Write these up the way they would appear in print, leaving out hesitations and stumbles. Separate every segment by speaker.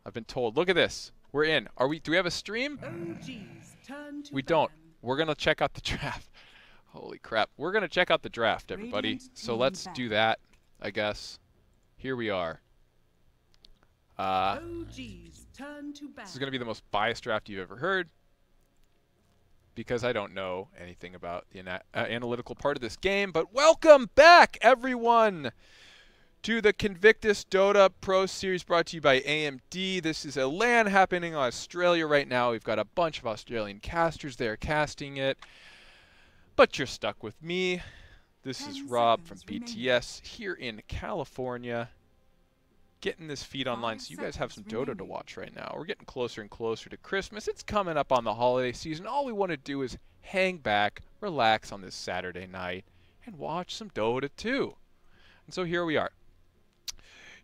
Speaker 1: I've been told. Look at this. We're in. Do we have a stream? We don't. We're going to check out the draft. Holy crap. We're going to check out the draft, everybody. So let's do that, I guess. Here we are. This is going to be the most biased draft you've ever heard, because I don't know anything about the analytical part of this game. But welcome back, everyone, to the Invictus Dota Pro Series, brought to you by AMD. This is a LAN happening in Australia right now. We've got a bunch of Australian casters there casting it, but you're stuck with me. This is Rob from BTS here in California, getting this feed online so you guys have some Dota to watch right now. We're getting closer and closer to Christmas. It's coming up on the holiday season. All we want to do is hang back, relax on this Saturday night, and watch some Dota 2. And so here we are.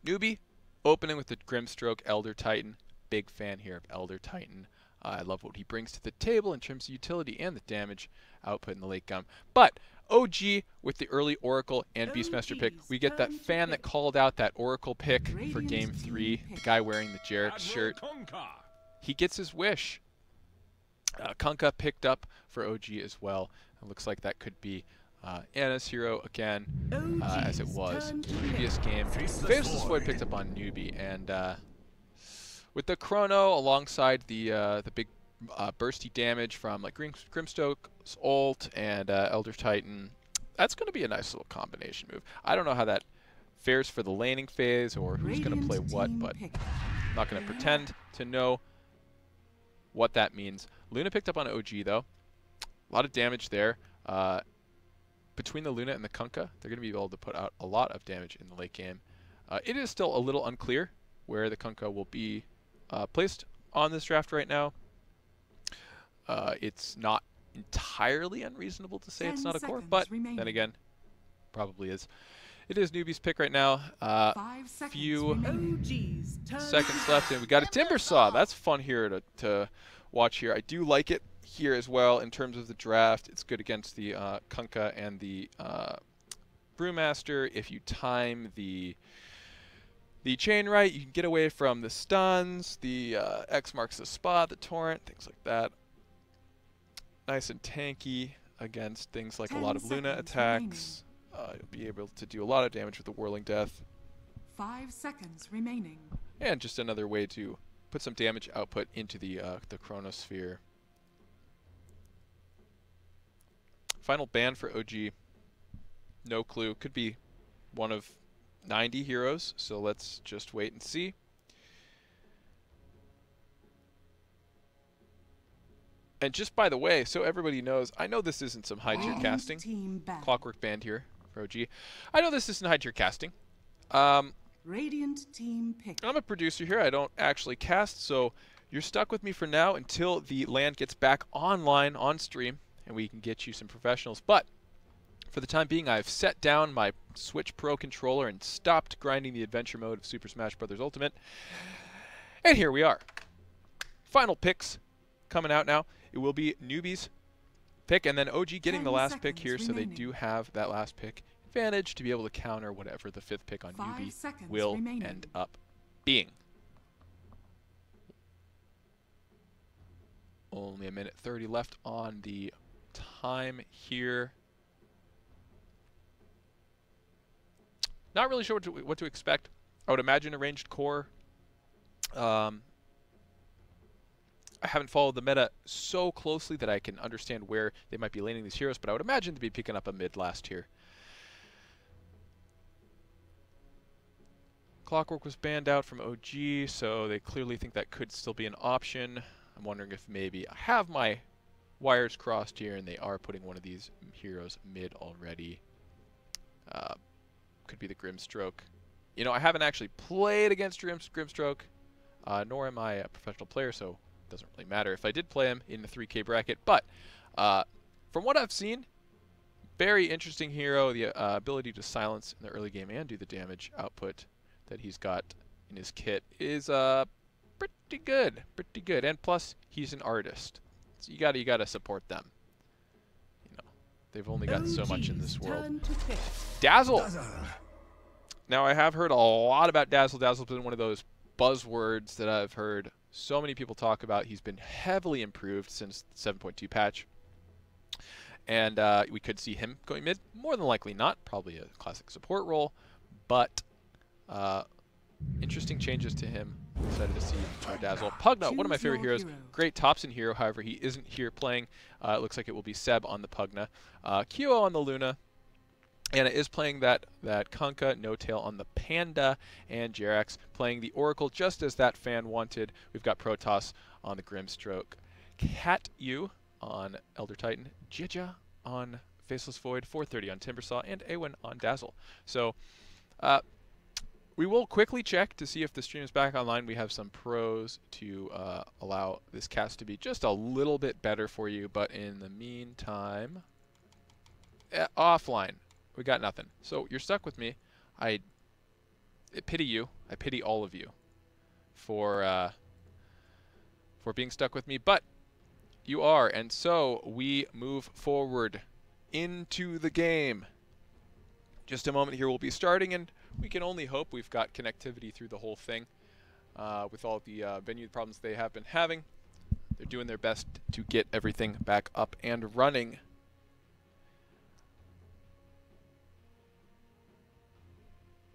Speaker 1: Newbee opening with the Grimstroke Elder Titan. Big fan here of Elder Titan. I love what he brings to the table in terms of utility and the damage output in the late game. But OG with the early Oracle and Beastmaster pick. We get that fan that called out that Oracle pick for Game 3. The guy wearing the Jarrett shirt. He gets his wish. Kunkka picked up for OG as well. It looks like that could be Anna's hero again, as it was in the previous game. Faceless Void picked up on Newbee, and with the Chrono alongside the big bursty damage from like Grimstoke's ult and Elder Titan, that's going to be a nice little combination move. I don't know how that fares for the laning phase or who's going to play what, but I'm not going to pretend to know what that means. Luna picked up on OG though. A lot of damage there. Between the Luna and the Kunkka, they're going to be able to put out a lot of damage in the late game. It is still a little unclear where the Kunkka will be placed on this draft right now. It's not entirely unreasoned to it's not a core, but then again, probably is. It is Newbee's pick right now. Few seconds left, and we got a Timber Saw. That's fun here to watch here. I do like it here as well in terms of the draft. It's good against the Kunkka and the Brewmaster. If you time the chain right, you can get away from the stuns, the X marks the spot, the torrent, things like that. Nice and tanky against things like a lot of Luna attacks. You'll be able to do a lot of damage with the Whirling Death.
Speaker 2: 5 seconds remaining.
Speaker 1: And just another way to put some damage output into the Chronosphere. Final ban for OG. No clue. Could be one of 90 heroes, so let's just wait and see. And just by the way, so everybody knows, I know this isn't some high-tier casting. Clockwork band here for OG. I know this isn't high-tier casting.
Speaker 2: Radiant team pick.
Speaker 1: I'm a producer here. I don't actually cast, so you're stuck with me for now until the LAN gets back online on stream, and we can get you some professionals. But for the time being, I've set down my Switch Pro controller and stopped grinding the adventure mode of Super Smash Bros. Ultimate. And here we are. Final picks coming out now. It will be Newbee's pick, and then OG getting the last pick here, so they do have that last pick advantage to be able to counter whatever the 5th pick on Newbee will end up being. Only a minute 30 left on the time here. Not really sure what to expect. I would imagine a ranged core. I haven't followed the meta so closely that I can understand where they might be laning these heroes, but I would imagine to be picking up a mid last here. Clockwork was banned out from OG, so they clearly think that could still be an option. I'm wondering if maybe I have my wires crossed here and they are putting one of these heroes mid already. Could be the Grimstroke. You know, I haven't actually played against Grimstroke, nor am I a professional player, so it doesn't really matter if I did play him in the 3K bracket. But from what I've seen, very interesting hero. The ability to silence in the early game and do the damage output that he's got in his kit is pretty good, And plus, he's an artist, so you gotta support them. You know, they've only got so much in this world. Dazzle. Now I have heard a lot about Dazzle. Dazzle's been one of those buzzwords that I've heard so many people talk about. He's been heavily improved since the 7.2 patch. And we could see him going mid. More than likely not. Probably a classic support role. But interesting changes to him. Excited to see Dazzle. Pugna, one of my favorite heroes. Great Topson hero. However, he isn't here playing. It looks like it will be Seb on the Pugna. Kyo on the Luna. Anna is playing that Kunkka, No Tail on the Panda, and Jerax playing the Oracle just as that fan wanted. We've got Protoss on the Grimstroke. Cat U on Elder Titan. Jija on Faceless Void. 430 on Timbersaw, and Awen on Dazzle. So we will quickly check to see if the stream is back online. We have some pros to allow this cast to be just a little bit better for you, but in the meantime, offline. We got nothing. So you're stuck with me. I pity you. I pity all of you for being stuck with me, but you are, and so we move forward into the game. Just a moment here, we'll be starting, and we can only hope we've got connectivity through the whole thing. With all the venue problems they have been having, they're doing their best to get everything back up and running.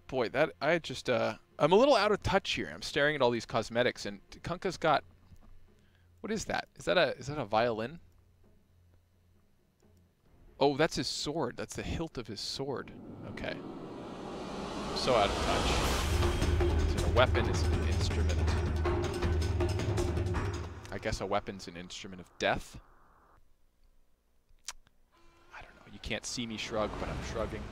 Speaker 1: Boy, that I just I'm a little out of touch here. I'm staring at all these cosmetics, and Kunkka's got, what is that? Is that a violin? Oh, that's his sword. That's the hilt of his sword. Okay. I'm so out of touch. Is it a weapon? Is it an instrument? I guess a weapon's an instrument of death. I don't know. You can't see me shrug, but I'm shrugging.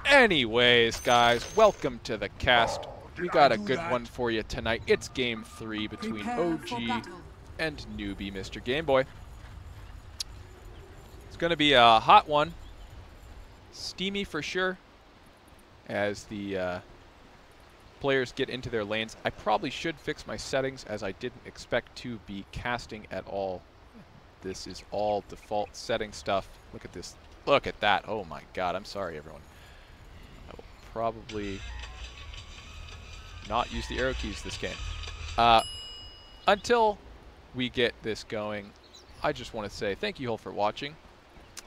Speaker 1: Anyways, guys, welcome to the cast. We got a good one for you tonight. It's Game 3 between OG and Newbie, Mr. Game Boy. It's going to be a hot one. Steamy for sure. As the players get into their lanes. I probably should fix my settings, as I didn't expect to be casting at all. This is all default setting stuff. Look at this. Look at that. Oh my god. I'm sorry, everyone. I will probably not use the arrow keys this game. Until we get this going, I just want to say thank you all for watching.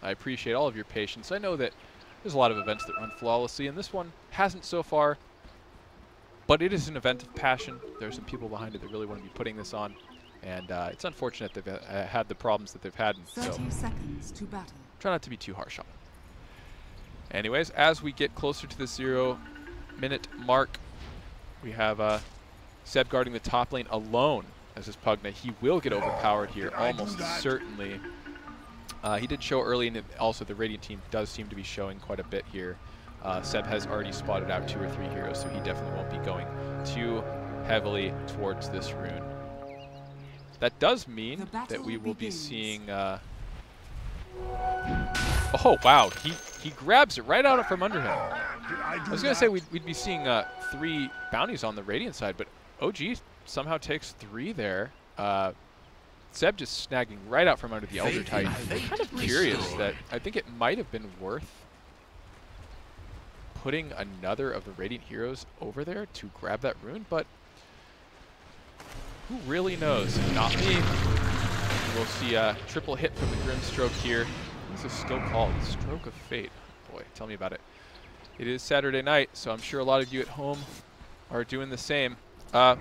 Speaker 1: I appreciate all of your patience. I know that there's a lot of events that run flawlessly, and this one hasn't so far, but it is an event of passion. There's some people behind it that really want to be putting this on, and it's unfortunate they've had the problems that they've had.
Speaker 2: 30 seconds to battle.
Speaker 1: Try not to be too harsh on them. Anyways, as we get closer to the 0-minute mark, we have Seb guarding the top lane alone as his Pugna. He will get overpowered here, almost certainly. He did show early, and also the Radiant team does seem to be showing quite a bit here. Seb has already spotted out 2 or 3 heroes, so he definitely won't be going too heavily towards this rune. That does mean that we will be seeing... oh, wow. He grabs it right out from under him. I was going to say we'd be seeing 3 bounties on the Radiant side, but OG somehow takes 3 there. Seb just snagging right out from under the Elder Titan. I'm kind of curious that I think it might have been worth putting another of the Radiant heroes over there to grab that rune, but who really knows? Not me. We'll see a triple hit from the Grimstroke here. What's this skill called? Stroke of Fate. Boy, tell me about it. It is Saturday night, so I'm sure a lot of you at home are doing the same. Got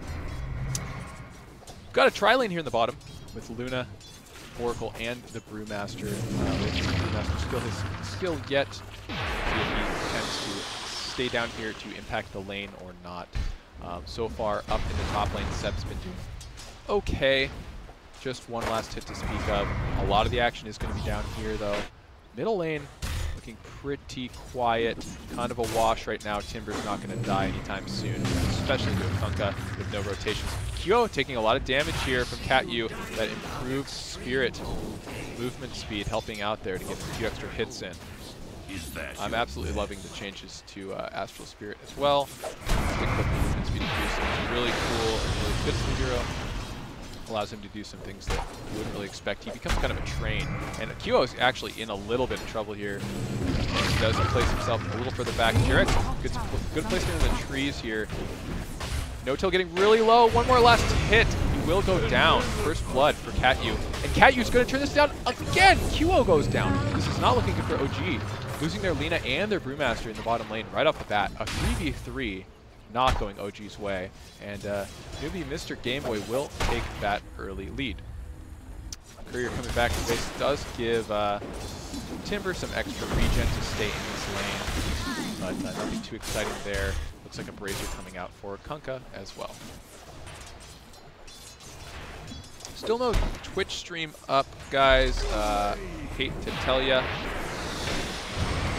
Speaker 1: a tri-lane here in the bottom with Luna, Oracle, and the Brewmaster. Brewmaster still his skill yet. See if he tends to stay down here to impact the lane or not. So far, up in the top lane, Seb's been doing okay. Just one last hit to speak of. A lot of the action is going to be down here, though. Middle lane looking pretty quiet. Kind of a wash right now. Timber's not going to die anytime soon, especially with Kunkka with no rotations. Kyo taking a lot of damage here from Cat U. That improved spirit movement speed helping out there to get a few extra hits in. I'm absolutely loving the changes to Astral Spirit as well. I think the movement speed increase is really cool and really good for the hero. Allows him to do some things that you wouldn't really expect. He becomes kind of a train. And Kyo is actually in a little bit of trouble here. He does place himself a little further back. Jerax, good placement in the trees here. No-Tail getting really low. One more last hit. He will go down. First blood for Catyu. And Catyu's going to turn this down again. QO goes down. This is not looking good for OG. Losing their Lina and their Brewmaster in the bottom lane right off the bat. A 3v3 not going OG's way. And Newbee Mr. Gameboy will take that early lead. Courier coming back to base does give Timber some extra regen to stay in this lane. But nothing too exciting there. Looks like a Brazier coming out for Kunkka as well. Still no Twitch stream up, guys. Hate to tell ya.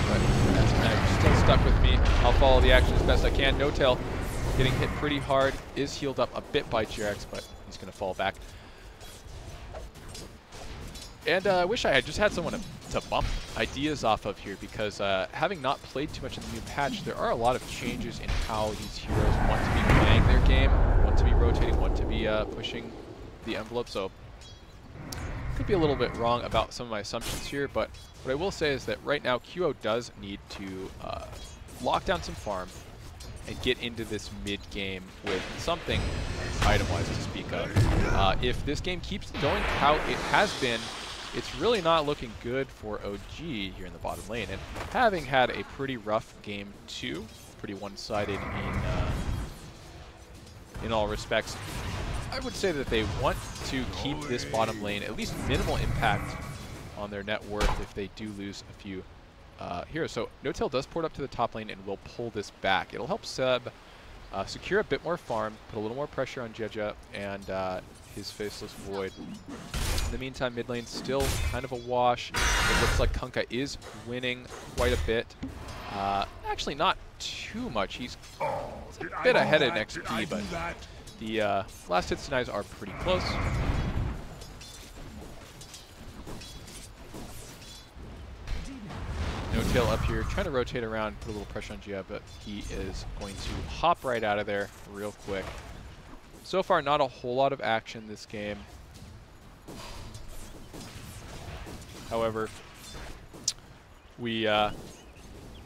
Speaker 1: But that's kind of still stuck with me. I'll follow the action as best I can. No-Tail getting hit pretty hard. Is healed up a bit by Jerax, but he's going to fall back. And I wish I had just had someone to bump ideas off of here, because having not played too much in the new patch, there are a lot of changes in how these heroes want to be playing their game, want to be rotating, want to be pushing the envelope. So could be a little bit wrong about some of my assumptions here, but what I will say is that right now QO does need to lock down some farm and get into this mid-game with something item-wise to speak of. If this game keeps going how it has been, it's really not looking good for OG here in the bottom lane. And having had a pretty rough game 2, pretty one-sided in all respects, I would say that they want to keep this bottom lane at least minimal impact on their net worth if they do lose a few heroes. So No-Tail does port up to the top lane and will pull this back. It'll help Seb secure a bit more farm, put a little more pressure on Jeja and his Faceless Void. In the meantime, mid lane still kind of a wash. It looks like Kunkka is winning quite a bit. Actually, not too much. He's a bit ahead in XP, but the last hits denies are pretty close. No-Tail up here, trying to rotate around, put a little pressure on Gia, but he is going to hop right out of there real quick. So far, not a whole lot of action this game. However, we're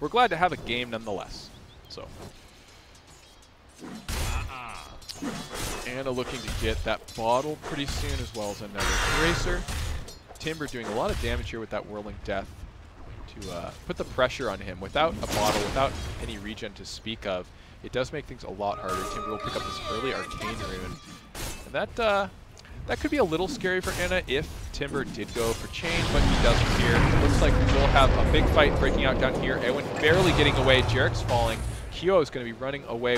Speaker 1: glad to have a game nonetheless. So, Anna looking to get that bottle pretty soon, as well as another Bracer. Timber doing a lot of damage here with that Whirling Death to put the pressure on him. Without a bottle, without any regen to speak of, it does make things a lot harder. Timber will pick up this early Arcane Rune, and that could be a little scary for Anna if Timber did go for change, but he doesn't here. It looks like we'll have a big fight breaking out down here. Eowyn barely getting away. Jerax falling. Kyo is going to be running away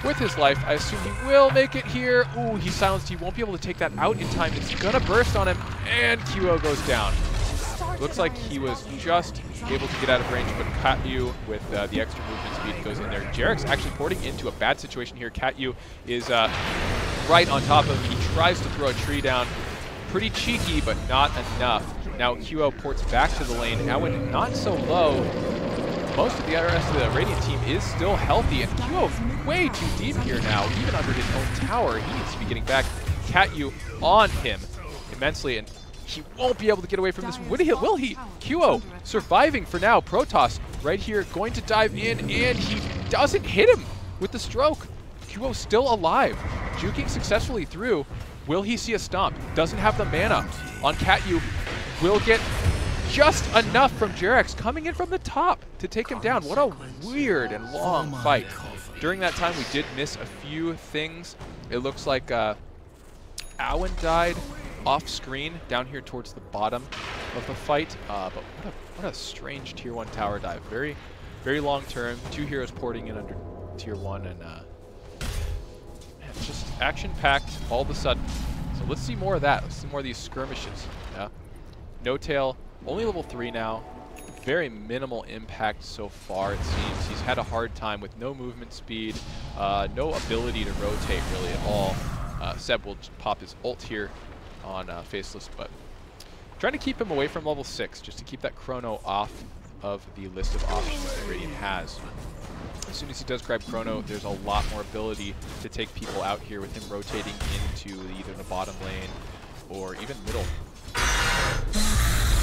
Speaker 1: with his life. I assume he will make it here. Ooh, he's silenced. He won't be able to take that out in time. It's going to burst on him, and Kyo goes down. Looks like he was just able to get out of range, but Catyu with the extra movement speed goes in there. Jerax actually porting into a bad situation here. Catyu is right on top of him. He tries to throw a tree down. Pretty cheeky, but not enough. Now QO ports back to the lane. Eowyn not so low. Most of the rest of the Radiant team is still healthy, and QO way too deep here now. Even under his own tower, he needs to be getting back. Catyu on him immensely, and he won't be able to get away from this. Will he? QO surviving for now. Protoss right here going to dive in, and he doesn't hit him with the stroke. QO still alive, juking successfully through. Will he see a stomp? Doesn't have the mana on Catyu. Will get just enough from Jerax coming in from the top to take him down. What a weird and long fight. During that time, we did miss a few things. It looks like Eowyn died off screen down here towards the bottom of the fight. But what a strange tier 1 tower dive. Very, very long term. 2 heroes porting in under tier 1, and just action-packed all of a sudden. So let's see more of that. Let's see more of these skirmishes. Yeah. No-Tail, only level 3 now. Very minimal impact so far, it seems. He's had a hard time with no movement speed, no ability to rotate really at all. Seb will pop his ult here on Faceless, but trying to keep him away from level 6, just to keep that Chrono off of the list of options that Radiant has. As soon as he does grab Chrono, there's a lot more ability to take people out here with him rotating into either the bottom lane or even middle.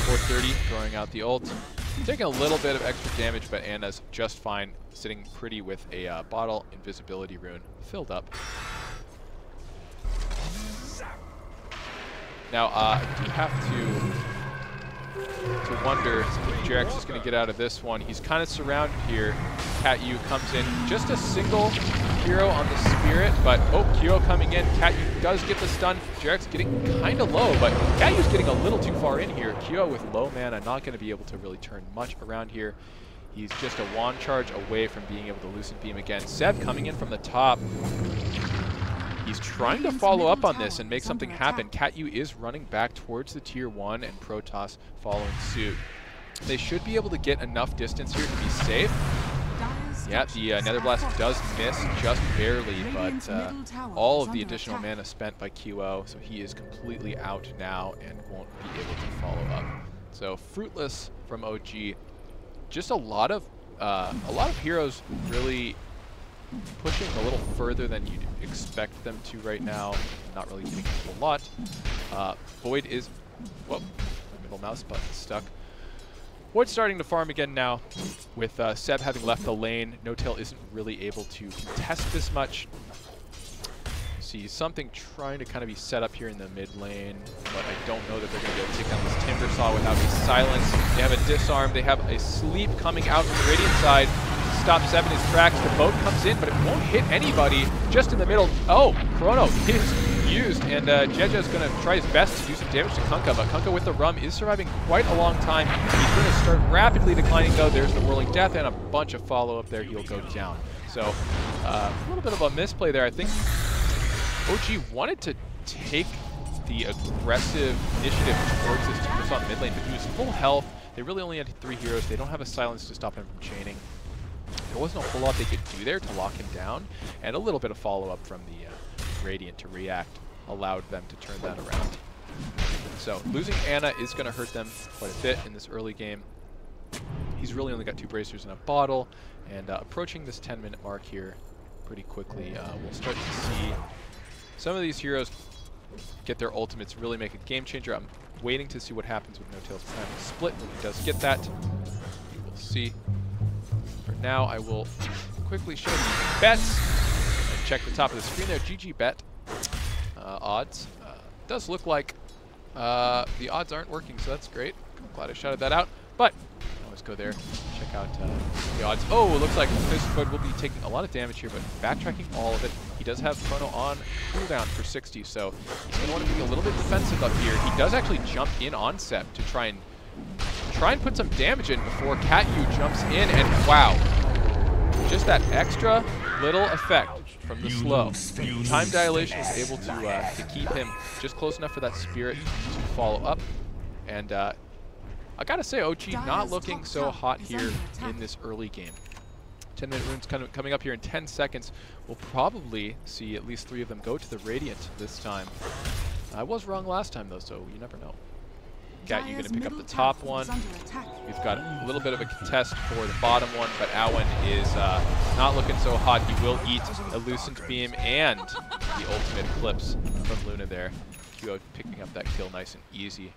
Speaker 1: 430 throwing out the ult. Taking a little bit of extra damage, but Anna's just fine, sitting pretty with a bottle invisibility rune filled up. Now, I do have to wonder if Jarex is going to get out of this one. He's kind of surrounded here. Cat-U comes in, just a single hero on the Spirit, but oh, Kyo coming in. Cat-U does get the stun. Jarex getting kind of low, but Cat-U's getting a little too far in here. Kyo with low mana, not going to be able to really turn much around here. He's just a wand charge away from being able to Lucent Beam again. Seb coming in from the top. He's trying to follow up on this and make something happen. Cat-U is running back towards the tier 1 and Protoss following suit. They should be able to get enough distance here to be safe. Yeah, the Nether Blast does miss just barely, but all of the additional mana spent by QO, so he is completely out now and won't be able to follow up. So fruitless from OG. Just a lot of heroes really pushing a little further than you'd expect them to right now. Not really getting a whole lot. Void is, whoa, my middle mouse button stuck. Void's starting to farm again now. With Seb having left the lane, No-Tail isn't really able to contest this much. See something trying to kind of be set up here in the mid lane, but I don't know that they're going to be able to take down this Timber Saw without a silence. They have a disarm. They have a sleep coming out from the Radiant side. Stop Seb in his tracks. The boat comes in, but it won't hit anybody. Just in the middle. Oh, Chrono is used, and Jeja is going to try his best to do some damage to Kunkka, but Kunkka with the Rum is surviving quite a long time. He's going to start rapidly declining, though. There's the Whirling Death and a bunch of follow-up there. He'll go down. So a little bit of a misplay there. I think OG wanted to take the aggressive initiative towards this Timber Saw mid lane, but he was full health. They really only had 3 heroes. They don't have a silence to stop him from chaining. There wasn't a whole lot they could do there to lock him down, and a little bit of follow-up from the Radiant to react allowed them to turn that around. So losing Anna is going to hurt them quite a bit in this early game. He's really only got 2 bracers and a bottle, and approaching this 10-minute mark here pretty quickly, we'll start to see some of these heroes get their ultimates, really make a game changer. I'm waiting to see what happens with No-Tail's plan to split when he does get that. We will see. For now, I will quickly show you bets and check the top of the screen there. GG bet odds. Does look like the odds aren't working, so that's great. I'm glad I shouted that out. But you can always go there, check out the odds. Oh, it looks like Void will be taking a lot of damage here, but backtracking all of it. He does have Chrono on cooldown for 60, so he's going to want to be a little bit defensive up here. He does actually jump in on Seb to try and put some damage in before Cat-U jumps in, and wow, just that extra little effect from the slow. Time dilation is able to keep him just close enough for that Spirit to follow up, and I gotta say, OG not looking so hot here in this early game. 10-minute runes coming up here in 10 seconds. We'll probably see at least 3 of them go to the Radiant this time. I was wrong last time though, so you never know. Cat-U going to pick up the top one. We've got a little bit of a contest for the bottom one, but Awen is not looking so hot. He will eat a Lucent Beam and the ultimate Eclipse from Luna there. QO picking up that kill nice and easy.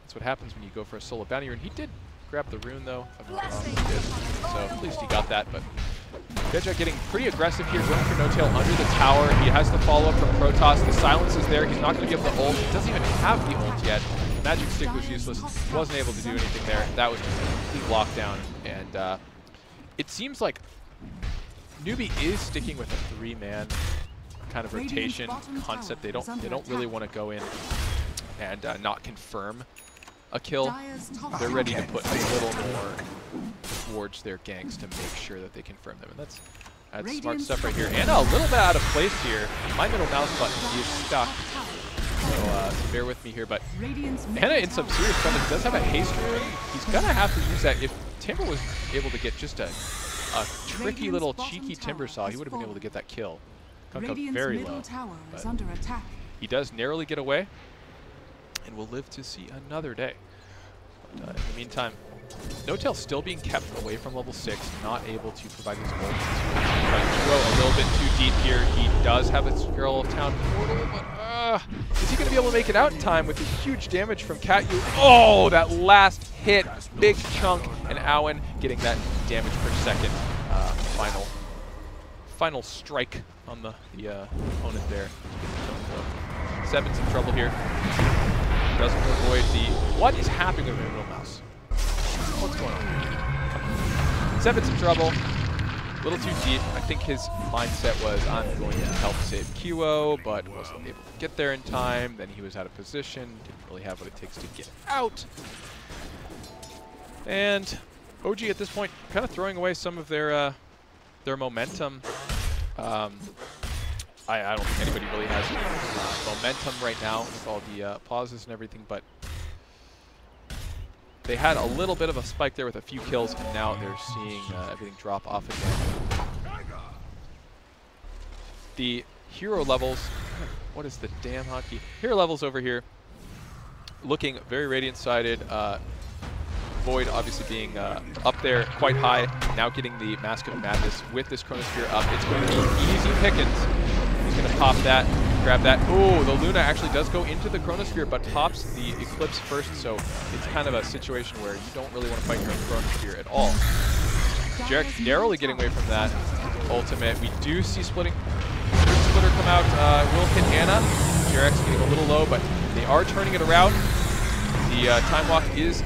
Speaker 1: That's what happens when you go for a solo bounty rune. He did grab the rune though, if I'm not wrong. He did. So at least he got that, but Jeja getting pretty aggressive here, going for No-Tail under the tower. He has the follow-up from Protoss. The silence is there. He's not going to give the ult. He doesn't even have the ult yet. The magic stick was useless. Wasn't able to do anything there. That was just a complete lockdown. And it seems like Newbee is sticking with a 3-man kind of rotation concept. They don't really want to go in and not confirm a kill. They're ready to put a little more towards their ganks to make sure that they confirm them. And that's smart stuff right here. And a little bit out of place here. My middle mouse button is stuck. So bear with me here. But Anna in some serious trouble. He does have a haste rune. He's going to have to use that. If Timber was able to get just a tricky little cheeky Timber Saw, he would have been able to get that kill. Kunkka very low. But he does narrowly get away. And we'll live to see another day. But, in the meantime, No-Tail still being kept away from level 6, not able to provide his ult to go a little bit too deep here. He does have a Scroll of Town portal, but Is he going to be able to make it out in time with the huge damage from Katyu? Oh, that last hit, big chunk, and Owen getting that damage per second. Final strike on the opponent there. Seb's in trouble here. Doesn't avoid the... What is happening with the middle mouse? What's going on? Come on. Seb's in trouble. A little too deep. I think his mindset was, I'm going to help save QO, but wasn't able to get there in time. Then he was out of position. Didn't really have what it takes to get out. And OG at this point kind of throwing away some of their momentum. I don't think anybody really has momentum right now with all the pauses and everything, but they had a little bit of a spike there with a few kills, and now they're seeing everything drop off again. The hero levels, what is the damn hockey? Hero levels over here, looking very Radiant-sided. Void obviously being up there quite high, now getting the Mask of Madness with this Chronosphere up. It's going to be easy pickings. He's going to pop that, grab that. Oh, the Luna actually does go into the Chronosphere, but pops the Eclipse first, so it's kind of a situation where you don't really want to fight your own Chronosphere at all. Jarek's narrowly getting away from that ultimate. We do see Splitter come out. Will hit Anna. Jarek's getting a little low, but they are turning it around. The Time Walk is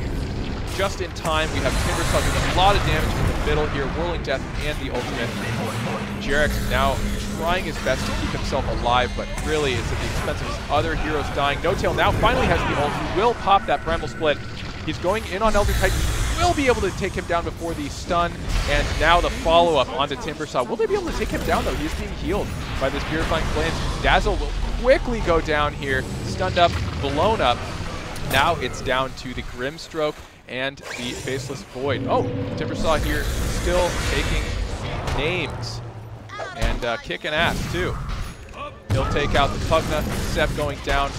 Speaker 1: just in time. We have Timbersaw doing a lot of damage from the middle here, Whirling Death and the ultimate. Jarek's now trying his best to keep himself alive, but really it's at the expense of his other heroes dying. No-Tail now finally has the ult. He will pop that Primal Split. He's going in on Elder Titan. He will be able to take him down before the stun, and now the follow-up onto Timbersaw. Will they be able to take him down, though? He is being healed by this Purifying Flames. Dazzle will quickly go down here, stunned up, blown up. Now it's down to the Grimstroke and the Faceless Void. Oh, Timbersaw here still taking names and kicking ass too. He'll take out the Pugna. Seb going down.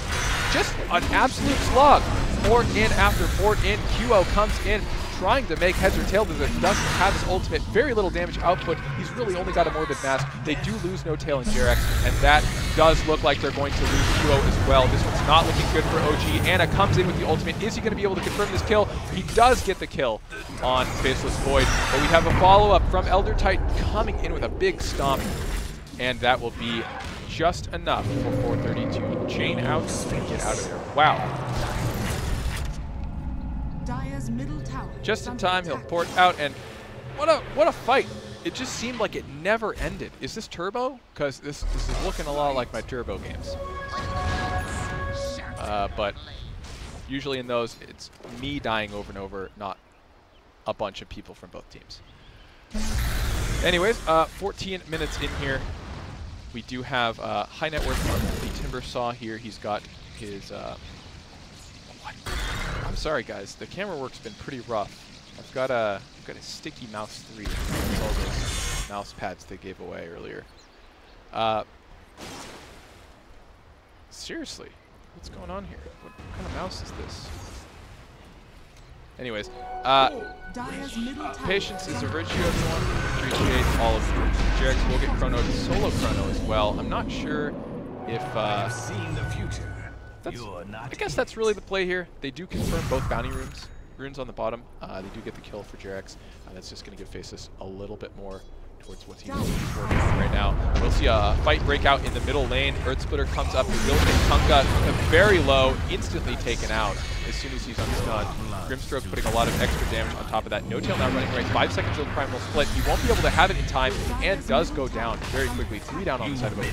Speaker 1: Just an absolute slug. Port in after port in. QO comes in trying to make heads or tails as it doesn't have his ultimate. Very little damage output. He's really only got a Morbid Mask. They do lose No-Tail and Jarek, and that does look like they're going to lose QO as well. This one's not looking good for OG. Anna comes in with the ultimate. Is he going to be able to confirm this kill? He does get the kill on Faceless Void, but we have a follow-up from Elder Titan coming in with a big stomp, and that will be just enough for 430 to chain out and get out of there. Wow.
Speaker 2: Dire's middle tower
Speaker 1: Just in time, he'll port out, and what a fight. It just seemed like it never ended. Is this Turbo? Because this is looking a lot like my Turbo games. But usually in those, it's me dying over and over, not a bunch of people from both teams. Anyways, 14 minutes in here. We do have high net worth on the Timbersaw here. He's got his... what? I'm sorry, guys. The camera work's been pretty rough. I've got a sticky mouse 3. It's all those mouse pads they gave away earlier. Seriously, what's going on here? What kind of mouse is this? Anyways, patience is a virtue, everyone. Appreciate all of you. Jarex will get chronoed, solo chrono as well. I'm not sure if I guess that's really the play here. They do confirm both bounty runes on the bottom. They do get the kill for Jarex. That's just going to give Faceless a little bit more towards what he's working on right now. We'll see a fight break out in the middle lane. Earth Splitter comes up. He will hit Kunkka very low, instantly taken out as soon as he's on stun. Grimstroke putting a lot of extra damage on top of that. No-Tail now running right. 5 seconds of the Primal Split. He won't be able to have it in time and does go down very quickly. 3 down on the side of OG.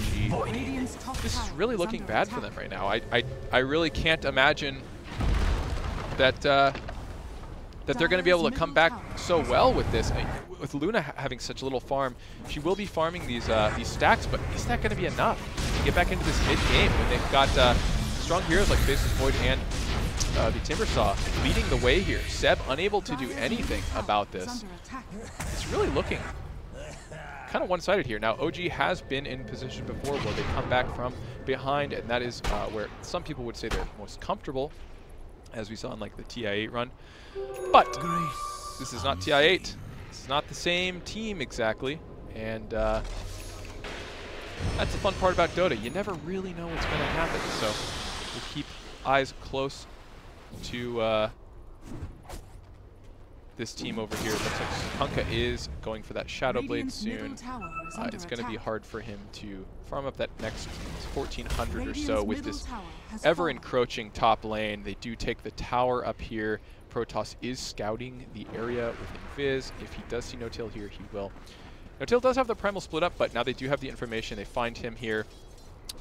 Speaker 1: This is really looking bad for them right now. I really can't imagine that that they're going to be able to come back so well with this. With Luna having such little farm, she will be farming these stacks, but is that going to be enough to get back into this mid-game when they've got strong heroes like Faceless Void and the Timbersaw leading the way here? Seb unable to do anything about this. It's really looking kind of one-sided here. Now, OG has been in position before where they come back from behind, and that is where some people would say they're most comfortable, as we saw in like the TI8 run. But this is not TI8. It's not the same team exactly, and That's the fun part about Dota. You never really know what's going to happen. So we'll keep eyes close to this team over here. Looks like Punka is going for that Shadow Blade soon. It's going to be hard for him to farm up that next 1400 or so with this ever-encroaching top lane. They do take the tower up here. Protoss is scouting the area with Invis. If he does see No-Tail here, he will. No-Tail does have the Primal split up, but now they do have the information. They find him here.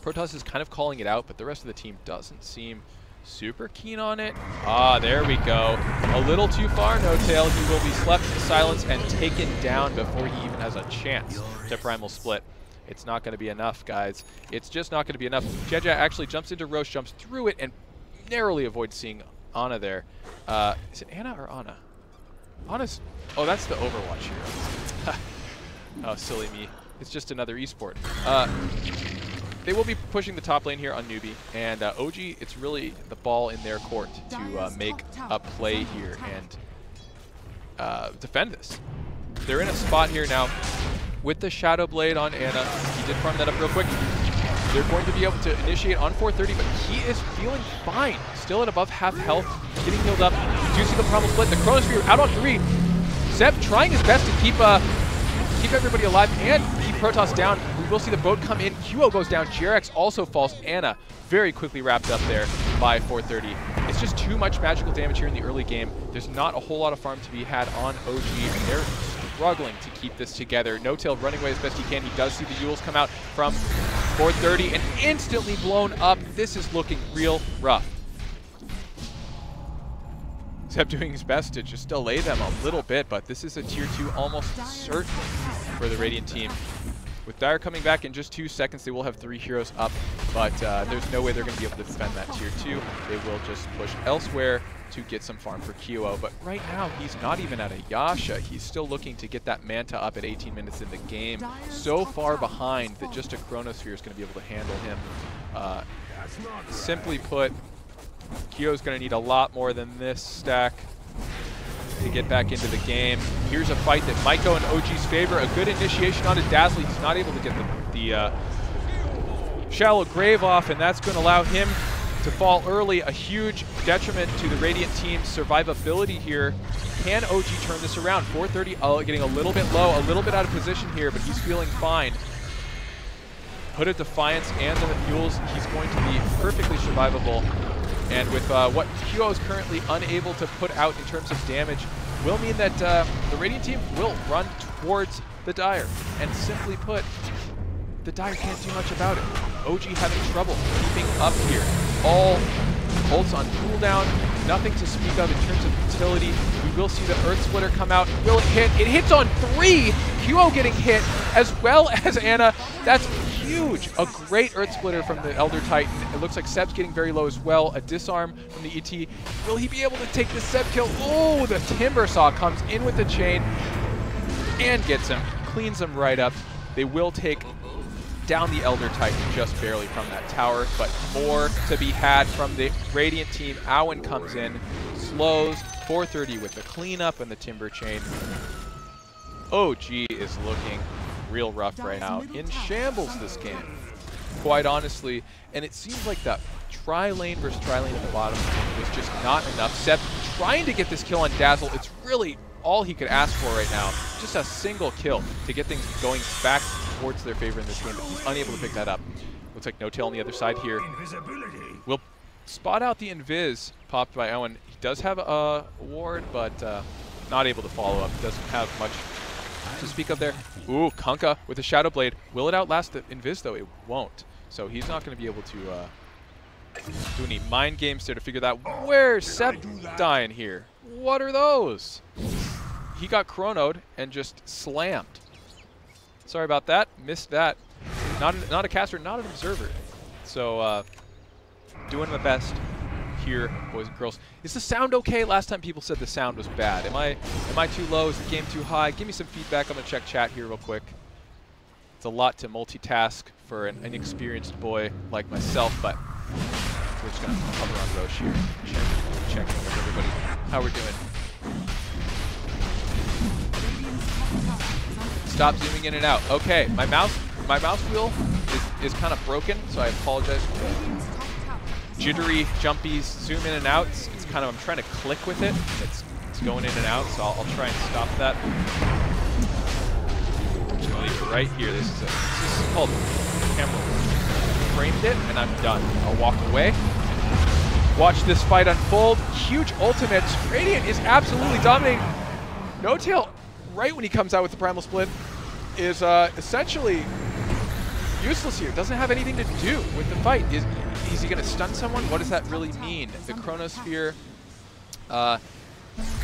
Speaker 1: Protoss is kind of calling it out, but the rest of the team doesn't seem super keen on it. Ah, there we go. A little too far, No-Tail. He will be slept to silence and taken down before he even has a chance to Primal split. It's not going to be enough, guys. It's just not going to be enough. Jaja actually jumps into Roche, jumps through it, and narrowly avoids seeing Ana there. Is it Ana or Ana? Ana's... Oh, that's the Overwatch hero. Oh, silly me. It's just another esport. They will be pushing the top lane here on Newbee, and OG, it's really the ball in their court to make a play here and defend this. They're in a spot here now with the Shadow Blade on Ana. He did farm that up real quick. They're going to be able to initiate on 430, but he is feeling fine. Still at above half health, getting healed up. You do see the Primal split. The Chronosphere out on 3. Seb trying his best to keep everybody alive and keep Protoss down. We will see the boat come in. QO goes down. JRX also falls. Ana very quickly wrapped up there by 430. It's just too much magical damage here in the early game. There's not a whole lot of farm to be had on OG. They're struggling to keep this together. No-Tail running away as best he can. He does see the Yules come out from 430 and instantly blown up. This is looking real rough. Zeb doing his best to just delay them a little bit, but this is a tier 2 almost certain for the Radiant team. With Dire coming back in just 2 seconds, they will have 3 heroes up, but there's no way they're going to be able to defend that tier 2. They will just push elsewhere to get some farm for QO, but right now he's not even at a Yasha. He's still looking to get that Manta up at 18 minutes in the game. So far behind that just a Chronosphere is going to be able to handle him. Simply put, QO's going to need a lot more than this stack to get back into the game. Here's a fight that might go in OG's favor. A good initiation onto Dazzly. He's not able to get the shallow grave off, and that's going to allow him to fall early. A huge detriment to the Radiant team's survivability here. Can OG turn this around? 430 getting a little bit low, a little bit out of position here, but he's feeling fine. Put a Defiance and the Mules, he's going to be perfectly survivable. And with what QO is currently unable to put out in terms of damage, will mean that the Radiant team will run towards the Dire. And simply put, the Dire can't do much about it. OG having trouble keeping up here. All ults on cooldown, nothing to speak of in terms of utility. We will see the Earth Splitter come out. Will it hit? It hits on 3! QO getting hit, as well as Ana. That's huge. A great Earth Splitter from the Elder Titan. It looks like Seb's getting very low as well. A disarm from the ET. Will he be able to take the Seb kill? Oh, the Timber Saw comes in with the chain and gets him. Cleans him right up. They will take down the Elder Titan just barely from that tower, but more to be had from the Radiant team. Owen comes in, slows 430 with the cleanup and the Timber Chain. OG is looking real rough right now. In shambles this game, quite honestly. And it seems like that tri-lane versus tri-lane at the bottom was just not enough. Seb trying to get this kill on Dazzle. It's really all he could ask for right now. Just a single kill to get things going back towards their favor in this game, but he's unable to pick that up. Looks like No-Tail on the other side here. We'll spot out the Invis popped by Owen. He does have a ward, but not able to follow up. Doesn't have much to speak of there. Ooh, Kunkka with a Shadow Blade. Will it outlast the Invis, though? It won't. So he's not going to be able to do any mind games there to figure that. Where's Seb dying here? What are those? He got chronoed and just slammed. Sorry about that. Missed that. Not a caster, not an observer. So doing my best here, boys and girls. Is the sound okay? Last time people said the sound was bad. Am I too low? Is the game too high? Give me some feedback. I'm gonna check chat here real quick. It's a lot to multitask for an inexperienced boy like myself, but we're just gonna hover on Roche here. Checking with everybody how we're doing. Stop zooming in and out. Okay, my mouse wheel is is kind of broken, so I apologize. Jittery, jumpies, zoom in and out. It's kind of, I'm trying to click with it. It's going in and out, so I'll try and stop that. I'll leave it right here. This is called camera framed it, and I'm done. I'll walk away. Watch this fight unfold. Huge ultimate. Radiant is absolutely dominating. No-Tail, right when he comes out with the Primal Split, is essentially useless here. Doesn't have anything to do with the fight. Is he going to stun someone? What does that really mean? The Chronosphere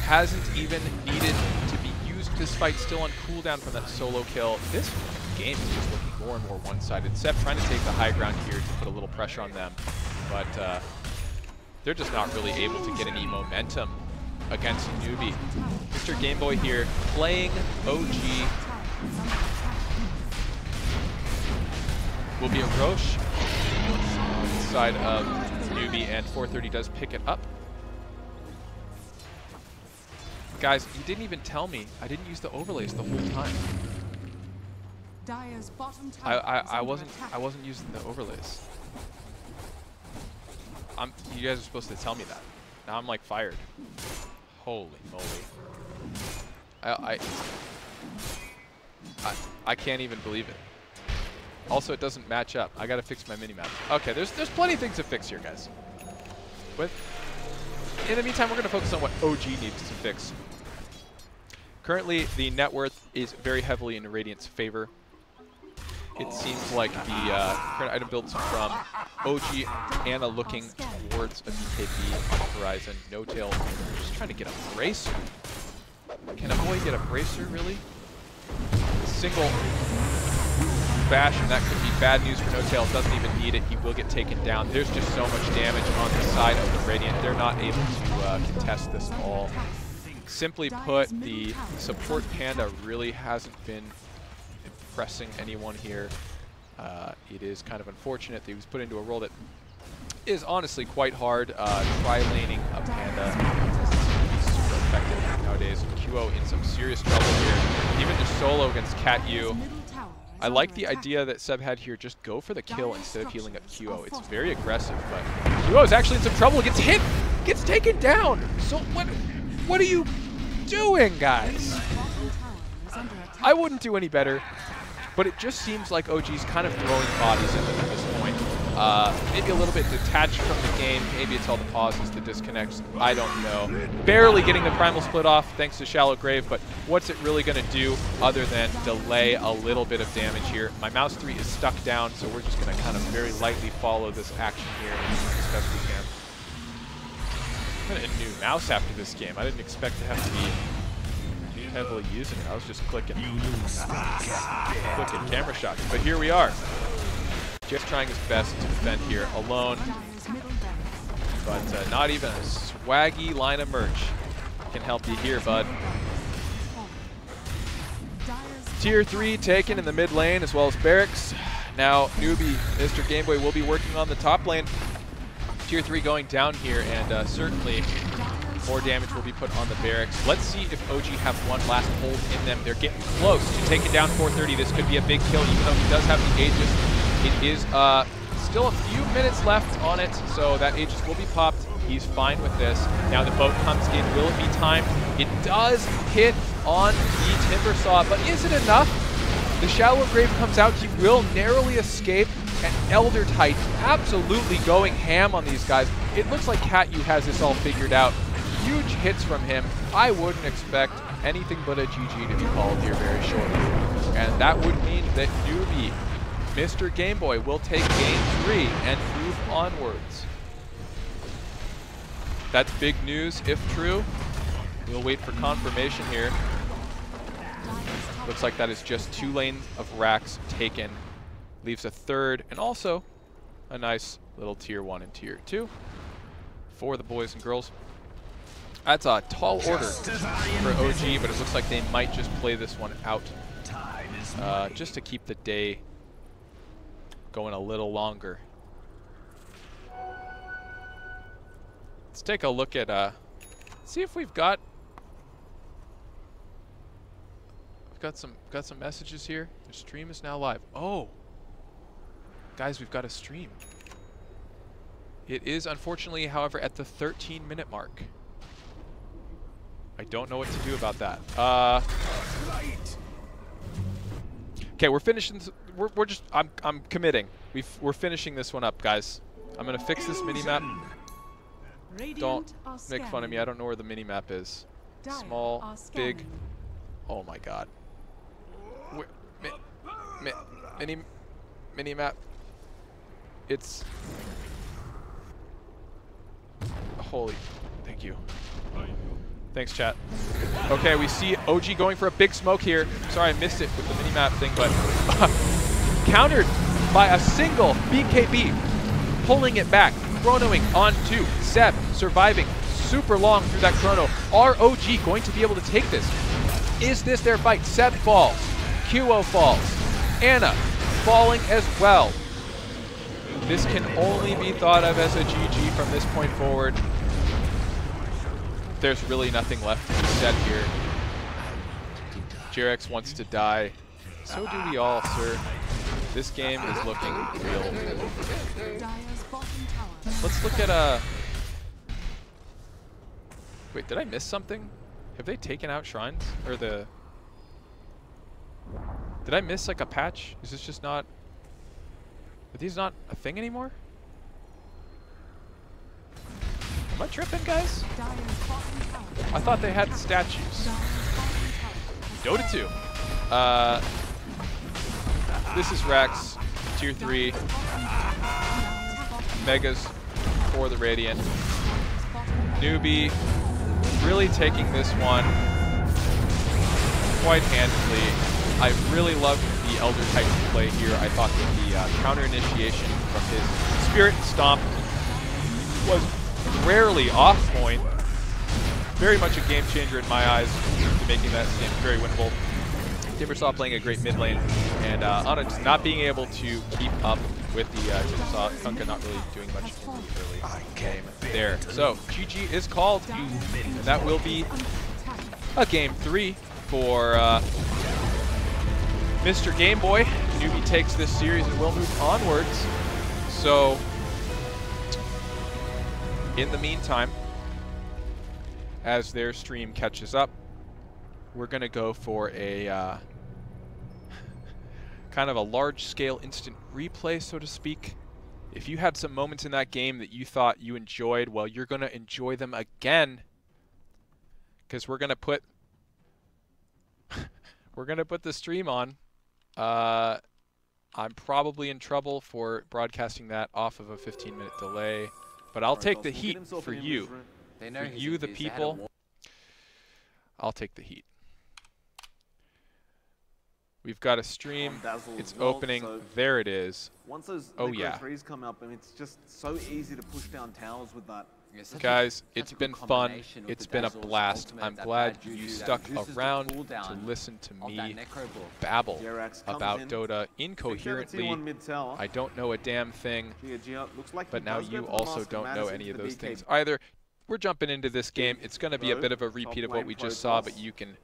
Speaker 1: hasn't even needed to be used. This fight still on cooldown from that solo kill. This game is just looking more and more one-sided. Seb trying to take the high ground here to put a little pressure on them, but they're just not really able to get any momentum against Newbee. Mr. Gameboy here playing OG. Will be a Roche on the side of Newbee, and 430 does pick it up. Guys, you didn't even tell me. I didn't use the overlays the whole time. I wasn't using the overlays. You guys are supposed to tell me that. Now I'm like fired. Holy moly. I can't even believe it. Also, it doesn't match up. I gotta fix my minimap. Okay, there's plenty of things to fix here, guys. But in the meantime, we're gonna focus on what OG needs to fix. Currently, the net worth is very heavily in Radiant's favor. It seems like the current item builds from OG Anna looking towards a BKB on the horizon. No-Tail just trying to get a bracer. Can a boy get a bracer, really? Single bash, and that could be bad news for No-Tail. Doesn't even need it. He will get taken down. There's just so much damage on the side of the Radiant. They're not able to contest this all. Simply put, the support Panda really hasn't been impressing anyone here. It is kind of unfortunate that he was put into a role that is honestly quite hard. Tri-laning a Panda is super effective nowadays. QO in some serious trouble here. Even just solo against Cat U. I like the idea that Seb had here. Just go for the kill instead of healing up QO. It's very aggressive, but QO is actually in some trouble. Gets hit, gets taken down. So what are you doing, guys? I wouldn't do any better, but it just seems like OG's kind of throwing bodies at them at this point. Maybe a little bit detached from the game. Maybe it's all the pauses, the disconnects. I don't know. Barely getting the Primal Split off thanks to Shallow Grave, but what's it really going to do other than delay a little bit of damage here? My mouse 3 is stuck down, so we're just going to kind of very lightly follow this action here as best we can. I'm going to new mouse after this game. I didn't expect to have to be too heavily using it. I was just clicking camera shots, but here we are. Just trying his best to defend here alone, but not even a swaggy line of merch can help you here, bud. Tier 3 taken in the mid lane as well as barracks. Now Newbee, Mr. Gameboy will be working on the top lane. Tier 3 going down here, and certainly more damage will be put on the barracks. Let's see if OG have one last hold in them. They're getting close to taking down 430. This could be a big kill, even though he does have the Aegis. It is still a few minutes left on it, so that Aegis will be popped. He's fine with this. Now the boat comes in. Will it be timed? It does hit on the Timbersaw, but is it enough? The Shallow Grave comes out. He will narrowly escape, and Elder Titan absolutely going ham on these guys. It looks like Cat U has this all figured out. Huge hits from him. I wouldn't expect anything but a GG to be called here very shortly. And that would mean that Newbee, Mr. Gameboy, will take game 3 and move onwards. That's big news if true. We'll wait for confirmation here. Looks like that is just 2 lanes of racks taken. Leaves a third and also a nice little tier 1 and tier 2 for the boys and girls. That's a tall order for OG, but it looks like they might just play this one out just to keep the day going a little longer. Let's take a look at see if we've got some messages here. The stream is now live. Oh, Guys, we've got a stream. It is, unfortunately, however, at the 13-minute mark. I don't know what to do about that. Okay, we're finishing. We're just. I'm committing. We're finishing this one up, guys. I'm gonna fix this mini-map. Don't make fun of me. I don't know where the mini-map is. Small, big. Oh my God. Mini-map. It's. Holy. Thank you. Thanks, chat. Okay, we see OG going for a big smoke here. Sorry, I missed it with the mini-map thing, but countered by a single BKB, pulling it back, chronoing onto Seb, surviving super long through that chrono. Are OG going to be able to take this? Is this their fight? Seb falls, QO falls, Anna falling as well. This can only be thought of as a GG from this point forward. There's really nothing left to be said here. Jirex wants to die. So do we all, sir. This game is looking real. Let's look at Wait, did I miss something? Have they taken out shrines? Or the... Did I miss like a patch? Is this just not... Are these not a thing anymore? Am I tripping, guys? I thought they had statues. Dota 2. This is Rex, tier 3. Megas for the Radiant. Newbee really taking this one quite handily. I really loved the Elder Titan play here. I thought that the counter initiation from his Spirit Stomp was rarely off point. Very much a game changer in my eyes, to making that game very winnable. Timbersaw playing a great mid lane, and Ana just not being able to keep up with the Timbersaw. Kunkka not really doing much in the early game there. So GG is called, and that will be a game 3 for Mr. Game Boy. Newbee takes this series and will move onwards. So in the meantime, as their stream catches up, we're going to go for a kind of a large-scale instant replay, so to speak. If you had some moments in that game that you thought you enjoyed, well, you're going to enjoy them again, because we're going to put the stream on. I'm probably in trouble for broadcasting that off of a 15-minute delay, but I'll take the heat for you. For you, the people, I'll take the heat. We've got a stream. It's opening. So there it is.
Speaker 3: Once those threes come up, and it's just so easy to push down towers with that.
Speaker 1: Guys, it's been fun. It's been a blast. I'm glad you stuck around to listen to me babble about Dota incoherently. I don't know a damn thing, but now you also don't know any of those things either. We're jumping into this game. It's going to be a bit of a repeat of what we just saw, but you can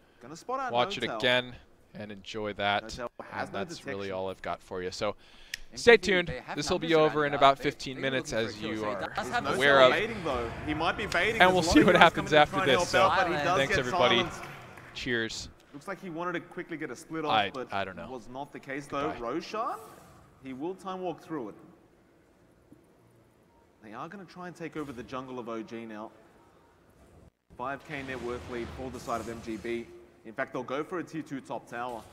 Speaker 1: watch it again and enjoy that. And that's really all I've got for you. So stay tuned. This will be over in about 15 minutes, as you are aware of.
Speaker 3: He might be baiting,
Speaker 1: and we'll see what happens after this. So thanks, everybody. Cheers.
Speaker 3: Looks like he wanted to quickly get a split off, but
Speaker 1: I don't know.
Speaker 3: Was not the case, though. Roshan, he will time walk through it. They are going to try and take over the jungle of OG now. 5k net worth lead for the side of MGB. In fact, they'll go for a tier 2 top tower.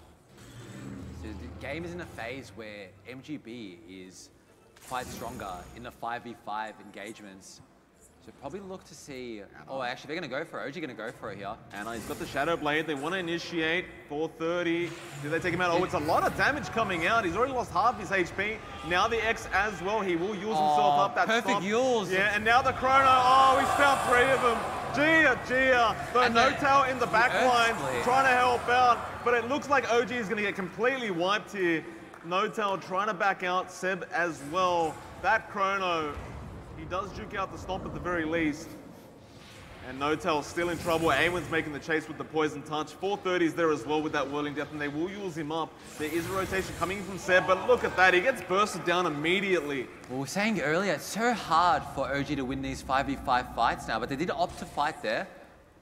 Speaker 4: So the game is in a phase where MGB is quite stronger in the 5v5 engagements. So probably look to see... Oh, actually, they're going to go for it. OG going to go for it here.
Speaker 3: And he's got the Shadow Blade. They want to initiate. 430. Do they take him out? Oh, it's a lot of damage coming out. He's already lost half his HP. Now the X as well. He will use himself up. That
Speaker 4: perfect use.
Speaker 3: Yeah, and now the Chrono. Oh, he's found 3 of them. Gia. The No-Tail in the back line trying to help out. But it looks like OG is going to get completely wiped here. No-Tail trying to back out. Seb as well. That Chrono... He does juke out the stomp at the very least. And Notel still in trouble. A1's making the chase with the poison touch. 430's there as well with that whirling death, and they will use him up. There is a rotation coming from Seb, but look at that. He gets bursted down immediately.
Speaker 4: Well, we were saying earlier, it's so hard for OG to win these 5v5 fights now, but they did opt to fight there.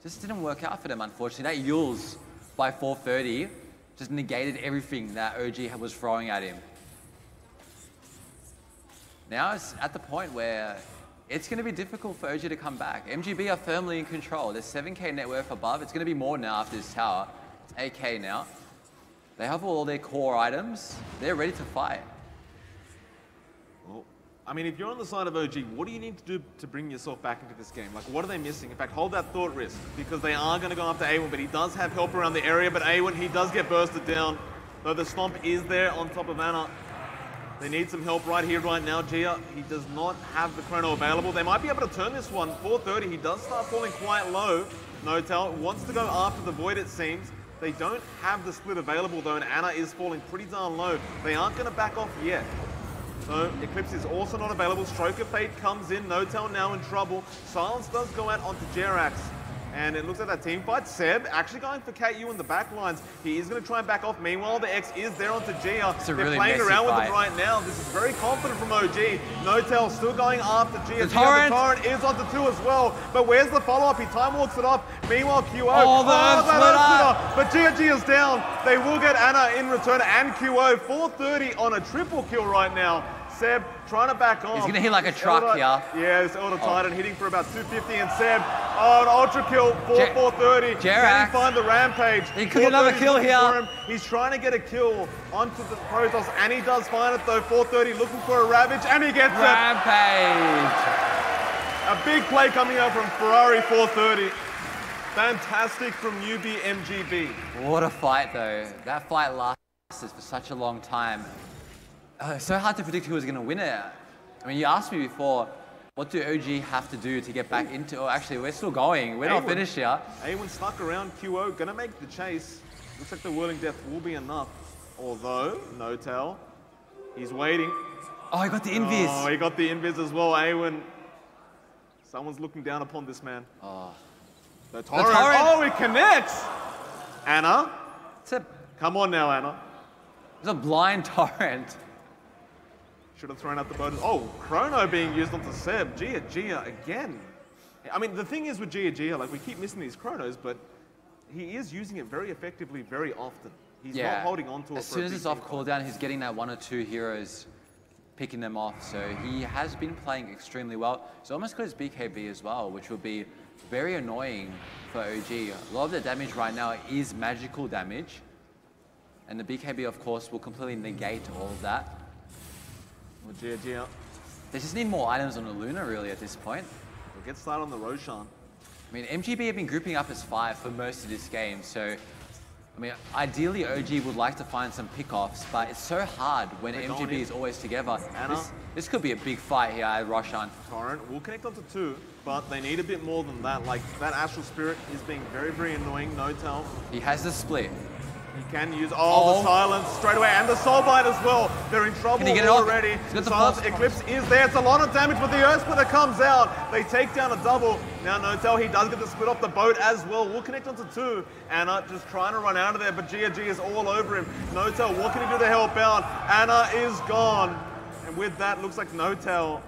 Speaker 4: Just didn't work out for them, unfortunately. That Yules by 430 just negated everything that OG was throwing at him. Now it's at the point where it's going to be difficult for OG to come back. MGB are firmly in control. There's 7k net worth above. It's going to be more now after this tower. It's 8k now. They have all their core items. They're ready to fight.
Speaker 3: Well, I mean, if you're on the side of OG, what do you need to do to bring yourself back into this game? Like, what are they missing? In fact, hold that thought risk, because they are going to go after A1, but he does have help around the area, but A1, he does get bursted down. Though the Stomp is there on top of Anna. They need some help right here, right now. Gia, he does not have the chrono available. They might be able to turn this one. 430, he does start falling quite low. Notel wants to go after the Void, it seems. They don't have the split available, though, and Anna is falling pretty darn low. They aren't going to back off yet. So Eclipse is also not available. Stroke of Fate comes in. Notel now in trouble. Silence does go out onto Jerax. And it looks like that team fight. Seb actually going for KU in the back lines. He is going to try and back off. Meanwhile, the X is there onto Gia. They're
Speaker 4: really
Speaker 3: playing around with
Speaker 4: fight.
Speaker 3: him right now. This is very confident from OG. Notel still going after Gia.
Speaker 4: The torrent
Speaker 3: is onto 2 as well. But where's the follow-up? He time walks it off. Meanwhile, QO.
Speaker 4: Oh, that
Speaker 3: Earth Splitter. But Gia is down. They will get Anna in return and QO. 430 on a triple kill right now. Seb trying to back off.
Speaker 4: He's going to hit like a truck here.
Speaker 3: Yeah, this Elder Titan hitting for about 250, and Seb, an ultra kill for 430.
Speaker 4: Jerax.
Speaker 3: Can he find the Rampage?
Speaker 4: He could get another kill here.
Speaker 3: He's trying to get a kill onto the Protoss, and he does find it though. 430 looking for a Ravage, and he gets
Speaker 4: Rampage.
Speaker 3: it. A big play coming out from Ferrari 430. Fantastic from Newbee.MGB.
Speaker 4: What a fight though. That fight lasted for such a long time. It's so hard to predict who was going to win it. I mean, you asked me before, what do OG have to do to get back into... Oh, actually, we're still going. We're not finished yet.
Speaker 3: A1 stuck around QO, going to make the chase. Looks like the Whirling Death will be enough. Although, Notel, he's waiting.
Speaker 4: Oh, he got the invis.
Speaker 3: Oh, he got the invis as well, A1. Someone's looking down upon this man.
Speaker 4: Oh.
Speaker 3: The torrent. Oh, he connects! Anna. Come on now, Anna.
Speaker 4: It's a blind torrent.
Speaker 3: Should have thrown out the boat. Oh, Chrono being used onto Seb. Gia again. I mean, the thing is with Gia, like we keep missing these Chronos, but he is using it very effectively very often. He's not holding on to it.
Speaker 4: As soon as it's off cooldown, he's getting that 1 or 2 heroes, picking them off. So he has been playing extremely well. He's almost got his BKB as well, which will be very annoying for OG. A lot of the damage right now is magical damage. And the BKB, of course, will completely negate all of that.
Speaker 3: Well, Gia.
Speaker 4: They just need more items on the Luna, really, at this point.
Speaker 3: We'll get started on the Roshan.
Speaker 4: I mean, MGB have been grouping up as 5 for most of this game, so... I mean, ideally, OG would like to find some pickoffs, but it's so hard when MGB is always together. This could be a big fight here at Roshan.
Speaker 3: Torrent will connect onto 2, but they need a bit more than that. Like, that Astral Spirit is being very, very annoying. Notel.
Speaker 4: He has the split.
Speaker 3: He can use, the silence straight away, and the Soulbite as well. They're in trouble already. Silence Eclipse is there. It's a lot of damage, but the Earth Splitter comes out. They take down a double. Now Notel, he does get the split off the boat as well. We'll connect onto 2. Anna just trying to run out of there, but Gia is all over him. Notel, what can he do to help out? Anna is gone. And with that, looks like Notel,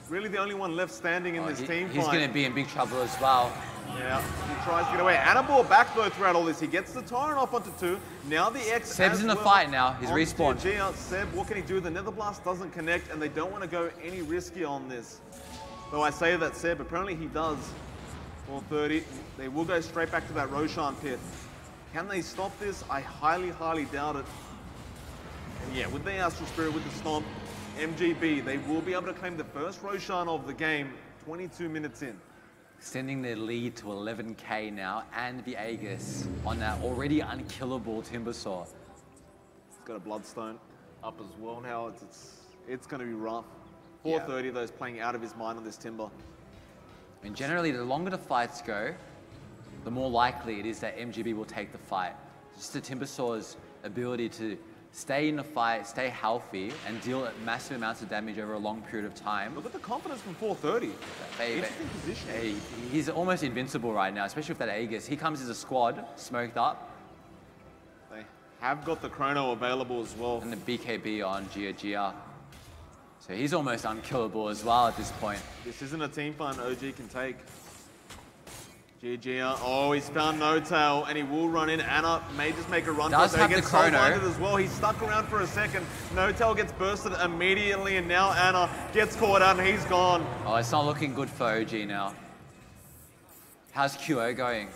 Speaker 3: really the only one left standing in this team fight.
Speaker 4: He's going to be in big trouble as well.
Speaker 3: Yeah, he tries to get away. Anna ball back though throughout all this. He gets the Torrent off onto 2. Now the X
Speaker 4: Seb's in the fight now. He's respawned.
Speaker 3: Seb, what can he do? The Nether Blast doesn't connect, and they don't want to go any riskier on this. Though I say that Seb, apparently he does. 430. They will go straight back to that Roshan pit. Can they stop this? I highly, highly doubt it. And yeah, with the Astral Spirit, with the Stomp, MGB, they will be able to claim the first Roshan of the game 22 minutes in.
Speaker 4: Extending their lead to 11k now, and the Aegis on that already unkillable Timbersaw.
Speaker 3: It's got a Bloodstone up as well now. It's going to be rough. 430 though is playing out of his mind on this Timber.
Speaker 4: I mean, generally, the longer the fights go, the more likely it is that MGB will take the fight. Just the Timbersaw's ability to stay in the fight, stay healthy, and deal massive amounts of damage over a long period of time.
Speaker 3: Look at the confidence from 430. Interesting position.
Speaker 4: He's almost invincible right now, especially with that Aegis. He comes as a squad, smoked up.
Speaker 3: They have got the Chrono available as well.
Speaker 4: And the BKB on Gia. So he's almost unkillable as well at this point.
Speaker 3: This isn't a team fight OG can take. Gia. Oh, he's found No Tail, and he will run in. Anna may just make a run.
Speaker 4: Does have the Chrono
Speaker 3: as well. He's stuck around for a second. No Tail gets bursted immediately, and now Anna gets caught out, and he's gone.
Speaker 4: Oh, it's not looking good for OG now. How's QO going?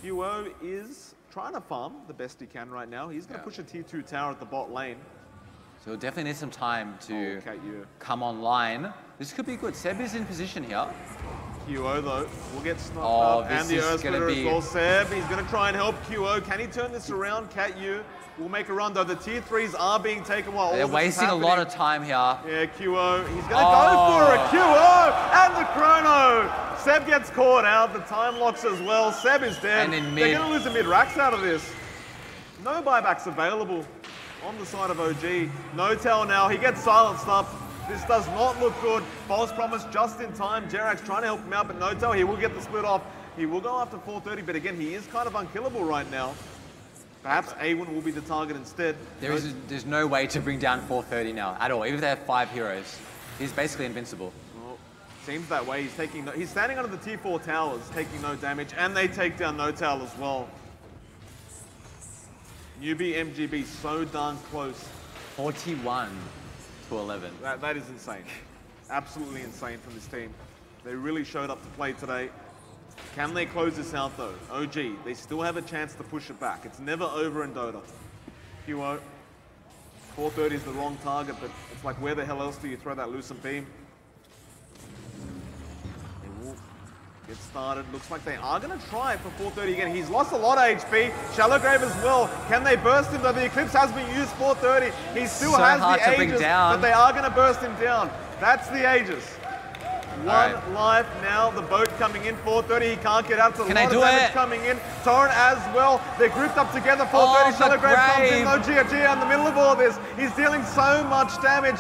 Speaker 3: QO is trying to farm the best he can right now. He's going to push a tier 2 tower at the bot lane.
Speaker 4: So he'll definitely need some time to come online. This could be good. Seb is in position here.
Speaker 3: QO though will get snuffed up, and the Earth Splitter as well. Seb, he's going to try and help QO. Can he turn this around? CatU will make a run though. The tier 3s are being taken while
Speaker 4: they're wasting a lot of time here.
Speaker 3: Yeah, QO. He's going to go for it. QO and the Chrono. Seb gets caught out. The time locks as well. Seb is dead.
Speaker 4: And
Speaker 3: they're going to lose the mid-racks out of this. No buybacks available on the side of OG. No Tail now. He gets silenced up. This does not look good. False promise just in time. Jerax trying to help him out, but No Tail, he will get the split off. He will go after 430, but again, he is kind of unkillable right now. Perhaps A1 will be the target instead.
Speaker 4: There's no way to bring down 430 now at all. Even if they have 5 heroes, he's basically invincible.
Speaker 3: Well, seems that way. He's standing under the tier 4 towers, taking no damage, and they take down No Tail as well. Newbee.MGB so darn close.
Speaker 4: 41 to 11.
Speaker 3: That is insane. Absolutely insane from this team. They really showed up to play today. Can they close this out though? OG, they still have a chance to push it back. It's never over in Dota. QO. 430 is the wrong target, but it's like where the hell else do you throw that Lucent Beam? They will get started. Looks like they are going to try for 430 again. He's lost a lot of HP. Shallow Grave as well. Can they burst him though? The Eclipse has been used 430. He still has the Aegis, but they are going to burst him down. That's the Aegis. One life now, the boat coming in, 430, he can't get out, so a lot of damage coming in. Torrent as well, they're grouped up together, 430, Shadow Grave comes in, no Gia in the middle of all this. He's dealing so much damage.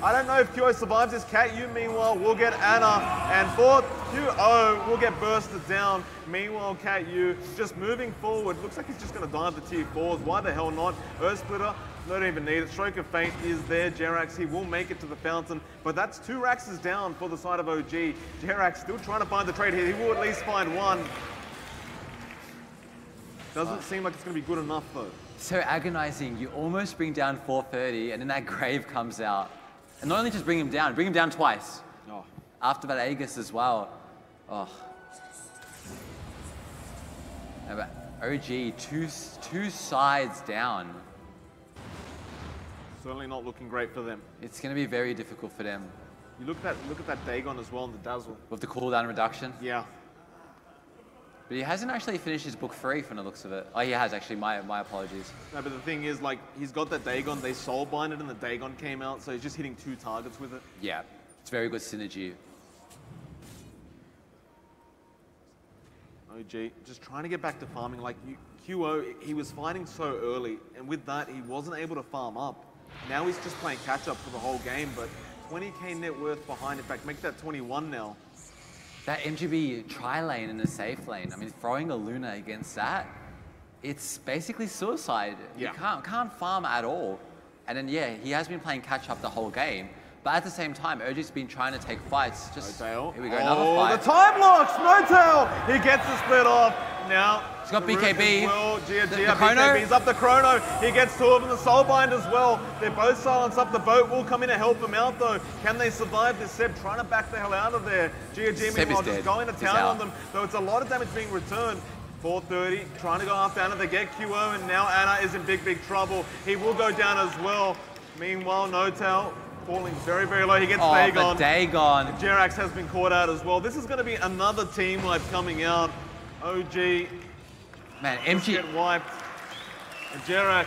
Speaker 3: I don't know if QO survives this. CatU, meanwhile, will get Anna, and QO will get bursted down. Meanwhile, CatU just moving forward. Looks like he's just going to dive the tier 4s. Why the hell not? Earth Splitter, don't even need it. Stroke of Fate is there. Jerax, he will make it to the fountain, but that's 2 Raxes down for the side of OG. Jerax still trying to find the trade here. He will at least find one. Doesn't seem like it's going to be good enough, though.
Speaker 4: So agonizing. You almost bring down 430, and then that Grave comes out. And not only just bring him down twice.
Speaker 3: Oh.
Speaker 4: After that Aegis as well. Oh. No, but OG, two sides down.
Speaker 3: Certainly not looking great for them.
Speaker 4: It's going to be very difficult for them.
Speaker 3: You look at that Dagon as well in the Dazzle.
Speaker 4: With the cooldown reduction?
Speaker 3: Yeah.
Speaker 4: But he hasn't actually finished his book 3 from the looks of it. Oh, he has actually. My apologies.
Speaker 3: No, but the thing is, like, he's got that Dagon. They soul binded and the Dagon came out, so he's just hitting 2 targets with it.
Speaker 4: Yeah, it's very good synergy.
Speaker 3: OG, just trying to get back to farming. Like, QO, he was fighting so early, and with that, he wasn't able to farm up. Now he's just playing catch-up for the whole game, but 20k net worth behind. In fact, make that 21 now.
Speaker 4: That MGB tri-lane in the safe lane, I mean, throwing a Luna against that, it's basically suicide.
Speaker 3: Yeah.
Speaker 4: You can't farm at all. And then, yeah, he has been playing catch-up the whole game. But at the same time, OG's been trying to take fights. Just, here we go, another fight.
Speaker 3: The time locks, No Tail! He gets the split off. Now,
Speaker 4: he's got BKB.
Speaker 3: Well, Gia,
Speaker 4: Chrono.
Speaker 3: BKB's up the Chrono. He gets 2 of them, the Soulbind as well. They're both silenced up. The boat will come in to help him out though. Can they survive this? Seb trying to back the hell out of there. Gia, meanwhile, just going to town on them. Though it's a lot of damage being returned. 430, trying to go after Anna. They get QO, and now Anna is in big trouble. He will go down as well. Meanwhile, No Tail falling very, very low. He gets Dagon.
Speaker 4: Dagon.
Speaker 3: Jerax has been caught out as well. This is going to be another team wipe coming out. OG.
Speaker 4: Man,
Speaker 3: MG get wiped. And Jerax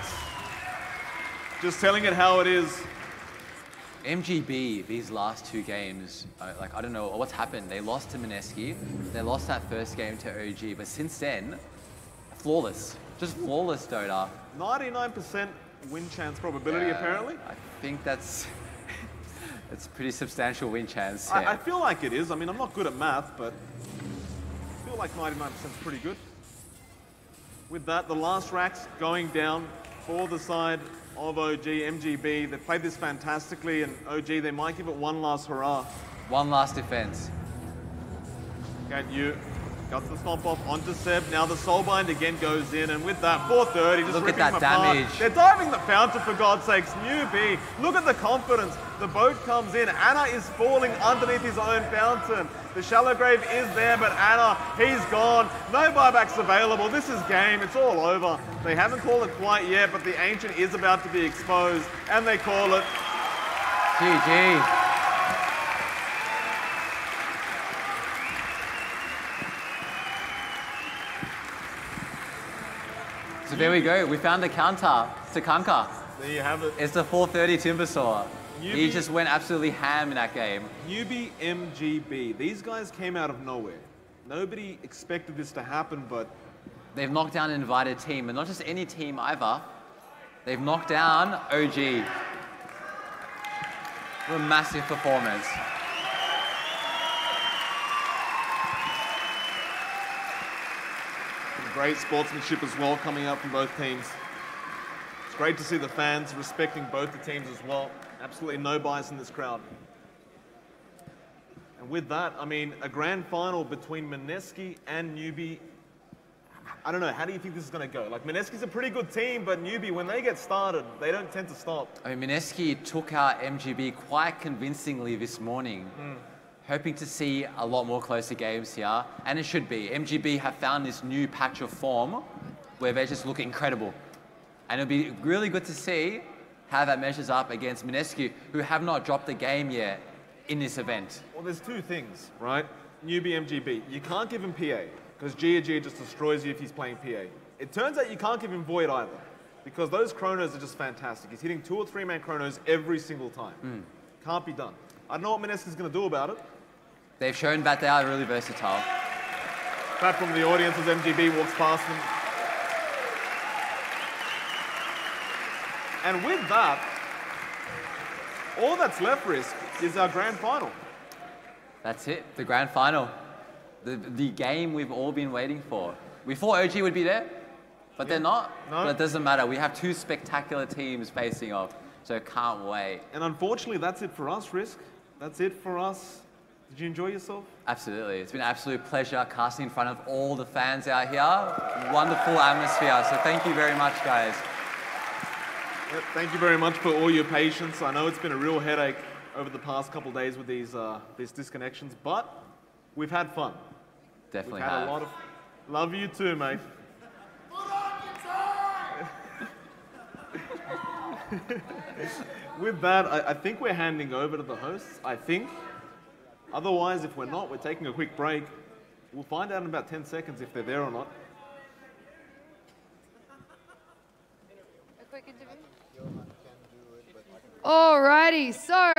Speaker 3: just telling it how it is.
Speaker 4: MGB, these last 2 games, like, I don't know what's happened. They lost to Mineski. They lost that first game to OG. But since then, flawless. Just flawless Dota.
Speaker 3: 99% win chance probability, apparently.
Speaker 4: I think that's it's a pretty substantial win chance.
Speaker 3: I feel like it is. I mean, I'm not good at math, but I feel like 99% is pretty good. With that, the last racks going down for the side of OG. MGB, they played this fantastically, and OG, they might give it one last hurrah.
Speaker 4: One last defense.
Speaker 3: Can you got the stomp off onto Seb. Now the Soulbind again goes in, and with that 430, just
Speaker 4: look
Speaker 3: ripping
Speaker 4: at that
Speaker 3: them apart.
Speaker 4: damage.
Speaker 3: They're diving the fountain, for God's sakes. Newbee, look at the confidence. The boat comes in. Anna is falling underneath his own fountain. The shallow grave is there, but Anna, he's gone. No buybacks available. This is game. It's all over. They haven't called it quite yet, but the Ancient is about to be exposed, and they call it.
Speaker 4: GG. So there we go. We found the counter to Kanka.
Speaker 3: There you have it.
Speaker 4: It's the 430 Timbersaw. He
Speaker 3: Newbee,
Speaker 4: just went absolutely ham in that game.
Speaker 3: Newbee.MGB. These guys came out of nowhere. Nobody expected this to happen, but
Speaker 4: They've knocked down an invited team, and not just any team either. They've knocked down OG. What a massive performance.
Speaker 3: great sportsmanship as well coming out from both teams. It's great to see the fans respecting both the teams as well. Absolutely no bias in this crowd. And with that, I mean, a grand final between Mineski and Newbee. I don't know, how do you think this is going to go? Like, Mineski's a pretty good team, but Newbee, when they get started, they don't tend to stop.
Speaker 4: I mean, Mineski took out MGB quite convincingly this morning. Hoping to see a lot more closer games here, and it should be. MGB have found this new patch of form where they just look incredible. And it'll be really good to see how that measures up against Mineski, who have not dropped the game yet in this event.
Speaker 3: Well, there's two things, right? Newbee.MGB, you can't give him PA, because Gia just destroys you if he's playing PA. It turns out you can't give him Void either, because those chronos are just fantastic. He's hitting 2 or 3 man chronos every single time. Can't be done. I don't know what Mineski's going to do about it.
Speaker 4: They've shown that they are really versatile.
Speaker 3: Clap from the audience as MGB walks past them. And with that, all that's left, Risk, is our grand final.
Speaker 4: That's it, the grand final. The game we've all been waiting for. We thought OG would be there, but they're not.
Speaker 3: No.
Speaker 4: But it doesn't matter. We have 2 spectacular teams facing off, so can't wait.
Speaker 3: And unfortunately, that's it for us, Risk. That's it for us. Did you enjoy yourself?
Speaker 4: Absolutely. It's been an absolute pleasure casting in front of all the fans out here. Wonderful atmosphere. So thank you very much, guys.
Speaker 3: Yep, thank you very much for all your patience. I know it's been a real headache over the past couple of days with these disconnections, but we've had fun.
Speaker 4: Definitely
Speaker 3: We've had a lot of... Love you too, mate. With that, I think we're handing over to the hosts, I think. Otherwise, if we're not, we're taking a quick break. We'll find out in about 10 seconds if they're there or not.
Speaker 5: A quick interview? Alrighty, so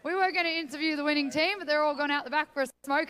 Speaker 5: we were going to interview the winning team, but they're all gone out the back for a smoker.